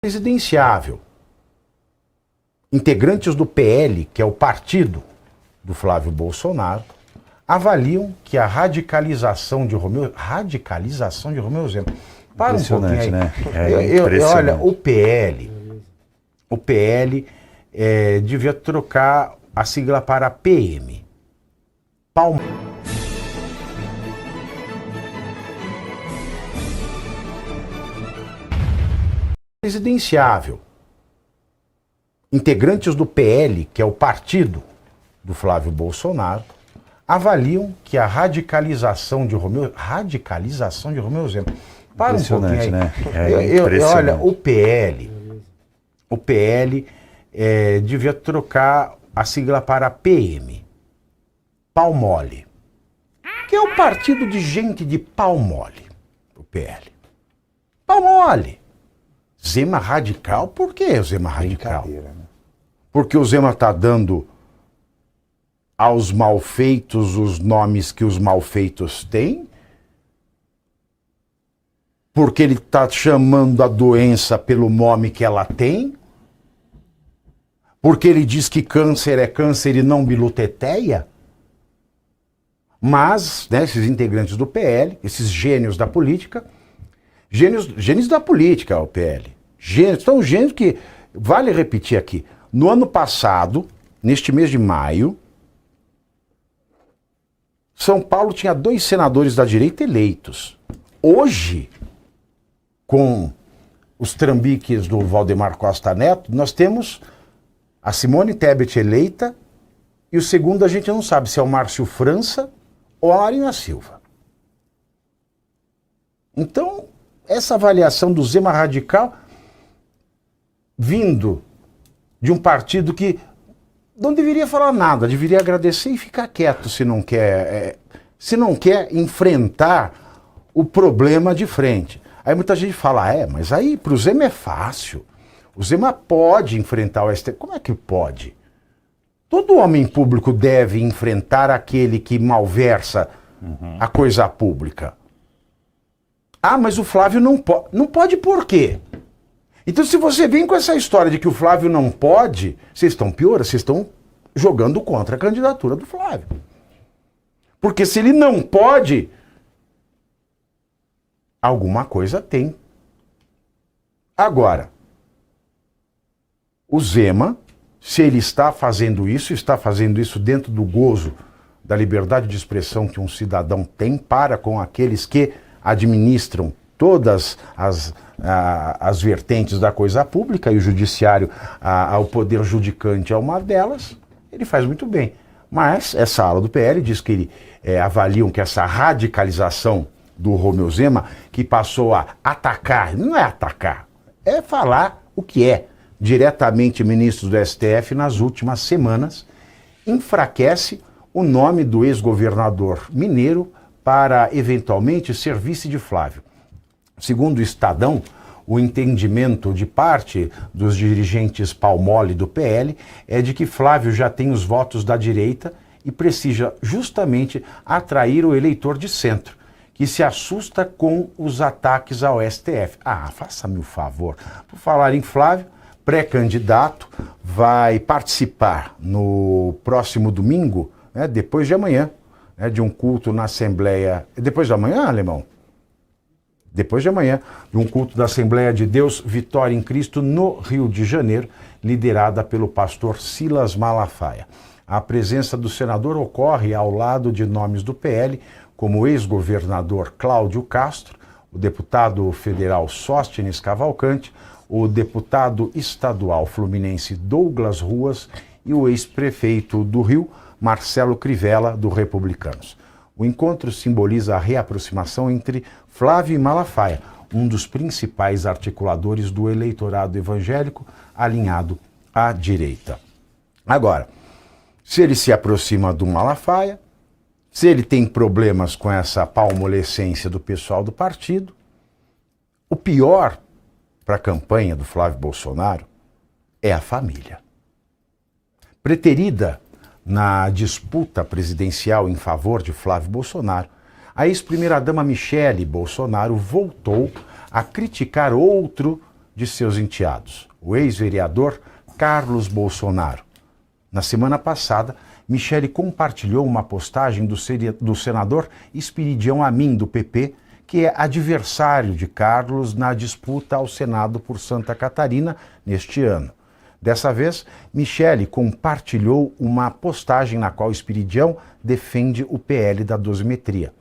presidenciável. Integrantes do PL, que é o partido do Flávio Bolsonaro, avaliam que a radicalização de Romeu Zema. Para um pouquinho aí. Né? Olha, o PL devia trocar a sigla para PM. Presidenciável. Integrantes do PL, que é o partido do Flávio Bolsonaro, avaliam que a radicalização de Romeu Zema. Para um pouquinho aí. Né? Olha, o PL devia trocar a sigla para PM. Pau mole. Que é o partido de gente de pau mole. O PL. Pau mole. Zema radical? Por que Zema radical? Né? Porque o Zema está dando aos malfeitos os nomes que os malfeitos têm? Porque ele está chamando a doença pelo nome que ela tem? Porque ele diz que câncer é câncer e não biluteteia? Mas, né, esses integrantes do PL, esses gênios da política, gênios da política, o PL. São gênios que, vale repetir aqui, no ano passado, neste mês de maio, São Paulo tinha 2 senadores da direita eleitos. Hoje, com os trambiques do Valdemar Costa Neto, nós temos a Simone Tebet eleita e o segundo a gente não sabe se é o Márcio França ou a Marina Silva. Então, essa avaliação do Zema radical vindo de um partido que não deveria falar nada, deveria agradecer e ficar quieto se não quer enfrentar o problema de frente. Aí muita gente fala, mas aí pro Zema é fácil. O Zema pode enfrentar o STF. Como é que pode? Todo homem público deve enfrentar aquele que malversa a coisa pública. Ah, mas o Flávio não pode. Não pode por quê? Então, se você vem com essa história de que o Flávio não pode, vocês estão piorando, vocês estão jogando contra a candidatura do Flávio. Porque se ele não pode, alguma coisa tem. Agora, o Zema, se ele está fazendo isso dentro do gozo da liberdade de expressão que um cidadão tem para com aqueles que administram todas as vertentes da coisa pública, e o judiciário, o poder judicante é uma delas, ele faz muito bem. Mas essa ala do PL diz que avaliam que essa radicalização do Romeu Zema, que passou a atacar, não é atacar, é falar o que é diretamente ministros do STF nas últimas semanas, enfraquece o nome do ex-governador mineiro para eventualmente ser vice de Flávio. Segundo o Estadão, o entendimento de parte dos dirigentes pau-mole do PL é de que Flávio já tem os votos da direita e precisa justamente atrair o eleitor de centro, que se assusta com os ataques ao STF. Faça-me o favor. Por falar em Flávio, pré-candidato, vai participar no próximo domingo, depois de amanhã, de um culto na Assembleia... Depois de amanhã, Alemão? Depois de amanhã, de um culto da Assembleia de Deus Vitória em Cristo no Rio de Janeiro, liderada pelo pastor Silas Malafaia. A presença do senador ocorre ao lado de nomes do PL, como o ex-governador Cláudio Castro, o deputado federal Sóstenes Cavalcante, o deputado estadual fluminense Douglas Ruas e o ex-prefeito do Rio, Marcelo Crivella, do Republicanos. O encontro simboliza a reaproximação entre Flávio e Malafaia, um dos principais articuladores do eleitorado evangélico alinhado à direita. Agora, se ele se aproxima do Malafaia, se ele tem problemas com essa palmolescência do pessoal do partido, o pior para a campanha do Flávio Bolsonaro é a família. Preterida na disputa presidencial em favor de Flávio Bolsonaro, a ex-primeira-dama Michele Bolsonaro voltou a criticar outro de seus enteados, o ex-vereador Carlos Bolsonaro. Na semana passada, Michele compartilhou uma postagem do senador Espiridião Amin, do PP, que é adversário de Carlos na disputa ao Senado por Santa Catarina neste ano. Dessa vez, Michele compartilhou uma postagem na qual Espiridião defende o PL da dosimetria.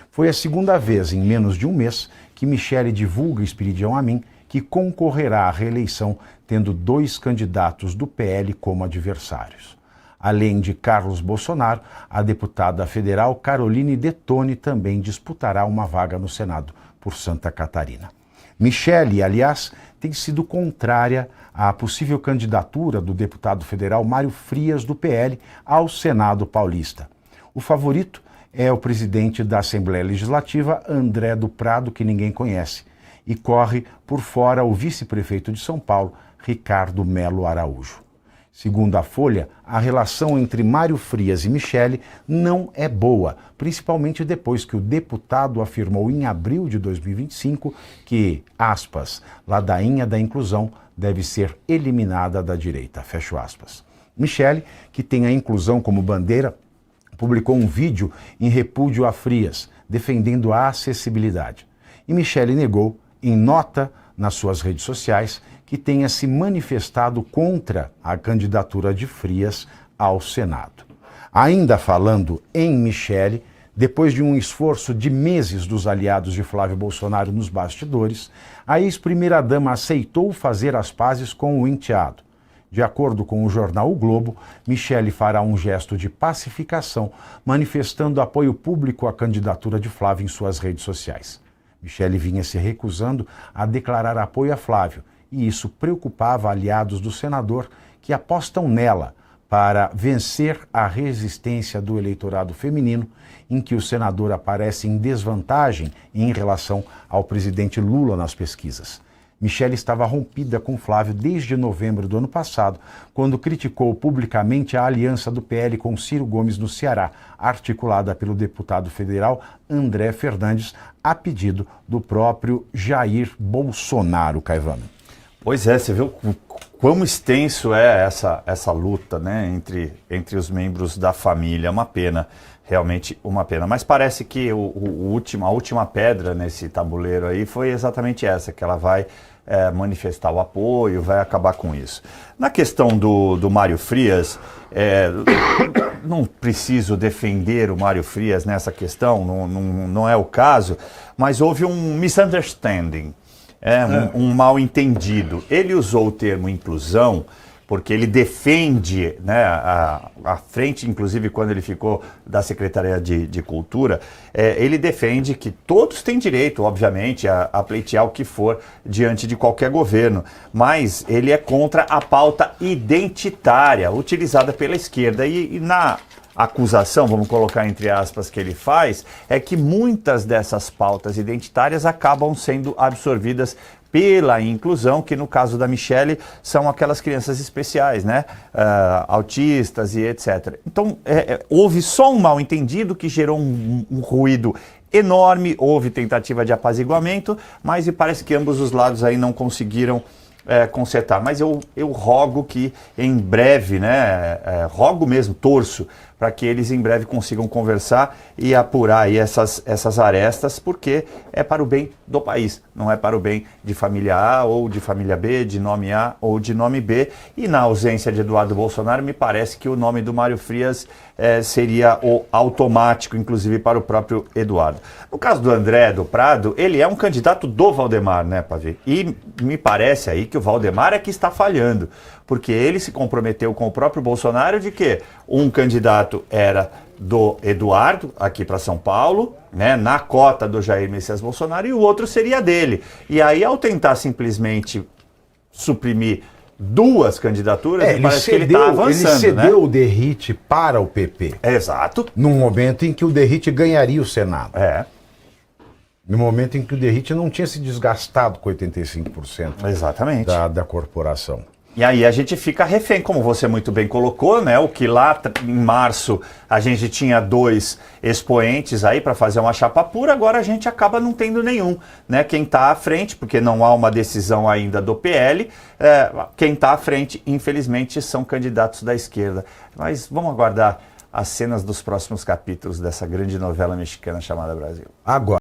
Foi a segunda vez em menos de um mês que Michele divulga Espiridião Amin, que concorrerá à reeleição, tendo 2 candidatos do PL como adversários. Além de Carlos Bolsonaro, a deputada federal Caroline Detoni também disputará uma vaga no Senado por Santa Catarina. Michele, aliás, tem sido contrária à possível candidatura do deputado federal Mário Frias, do PL, ao Senado paulista. O favorito é o presidente da Assembleia Legislativa, André do Prado, que ninguém conhece, e corre por fora o vice-prefeito de São Paulo, Ricardo Melo Araújo. Segundo a Folha, a relação entre Mário Frias e Michele não é boa, principalmente depois que o deputado afirmou em abril de 2025 que, aspas, ladainha da inclusão deve ser eliminada da direita, fecho aspas. Michele, que tem a inclusão como bandeira, publicou um vídeo em repúdio a Frias, defendendo a acessibilidade. E Michele negou, em nota nas suas redes sociais, que tenha se manifestado contra a candidatura de Frias ao Senado. Ainda falando em Michele, depois de um esforço de meses dos aliados de Flávio Bolsonaro nos bastidores, a ex-primeira-dama aceitou fazer as pazes com o enteado. De acordo com o jornal O Globo, Michele fará um gesto de pacificação, manifestando apoio público à candidatura de Flávio em suas redes sociais. Michele vinha se recusando a declarar apoio a Flávio, e isso preocupava aliados do senador que apostam nela para vencer a resistência do eleitorado feminino, em que o senador aparece em desvantagem em relação ao presidente Lula nas pesquisas. Michele estava rompida com Flávio desde novembro do ano passado, quando criticou publicamente a aliança do PL com Ciro Gomes no Ceará, articulada pelo deputado federal André Fernandes, a pedido do próprio Jair Bolsonaro, Caivano. Pois é, você viu quão extenso é essa luta, né, entre os membros da família. É uma pena, realmente uma pena. Mas parece que a última pedra nesse tabuleiro aí foi exatamente essa, que ela vai manifestar o apoio, vai acabar com isso. Na questão do Mário Frias, não preciso defender o Mário Frias nessa questão, não é o caso, mas houve um misunderstanding. Um mal-entendido. Ele usou o termo inclusão porque ele defende, né, à frente, inclusive quando ele ficou da Secretaria de Cultura, ele defende que todos têm direito, obviamente, a pleitear o que for diante de qualquer governo, mas ele é contra a pauta identitária utilizada pela esquerda e na acusação, vamos colocar entre aspas, que ele faz, é que muitas dessas pautas identitárias acabam sendo absorvidas pela inclusão, que no caso da Michele são aquelas crianças especiais, né? Autistas e etc. Então, houve só um mal-entendido que gerou um ruído enorme, houve tentativa de apaziguamento, mas me parece que ambos os lados aí não conseguiram consertar. Mas eu rogo que em breve, né, rogo mesmo, torço, para que eles em breve consigam conversar e apurar aí essas arestas, porque é para o bem do país, não é para o bem de família A ou de família B, de nome A ou de nome B. E na ausência de Eduardo Bolsonaro, me parece que o nome do Mário Frias seria o automático, inclusive para o próprio Eduardo. No caso do André do Prado, ele é um candidato do Valdemar, né, Pavê? E me parece aí que o Valdemar é que está falhando, porque ele se comprometeu com o próprio Bolsonaro de que um candidato era do Eduardo, aqui para São Paulo, né, na cota do Jair Messias Bolsonaro, e o outro seria dele. E aí, ao tentar simplesmente suprimir duas candidaturas, parece que ele está avançando. Ele cedeu, né, o Derrite para o PP. Exato. Num momento em que o Derrite ganharia o Senado. No momento em que o Derrite não tinha se desgastado com 85% exatamente da corporação. E aí a gente fica refém, como você muito bem colocou, né? O que lá em março a gente tinha 2 expoentes aí para fazer uma chapa pura, agora a gente acaba não tendo nenhum, né? Quem está à frente, porque não há uma decisão ainda do PL, quem está à frente, infelizmente, são candidatos da esquerda. Mas vamos aguardar as cenas dos próximos capítulos dessa grande novela mexicana chamada Brasil. Agora.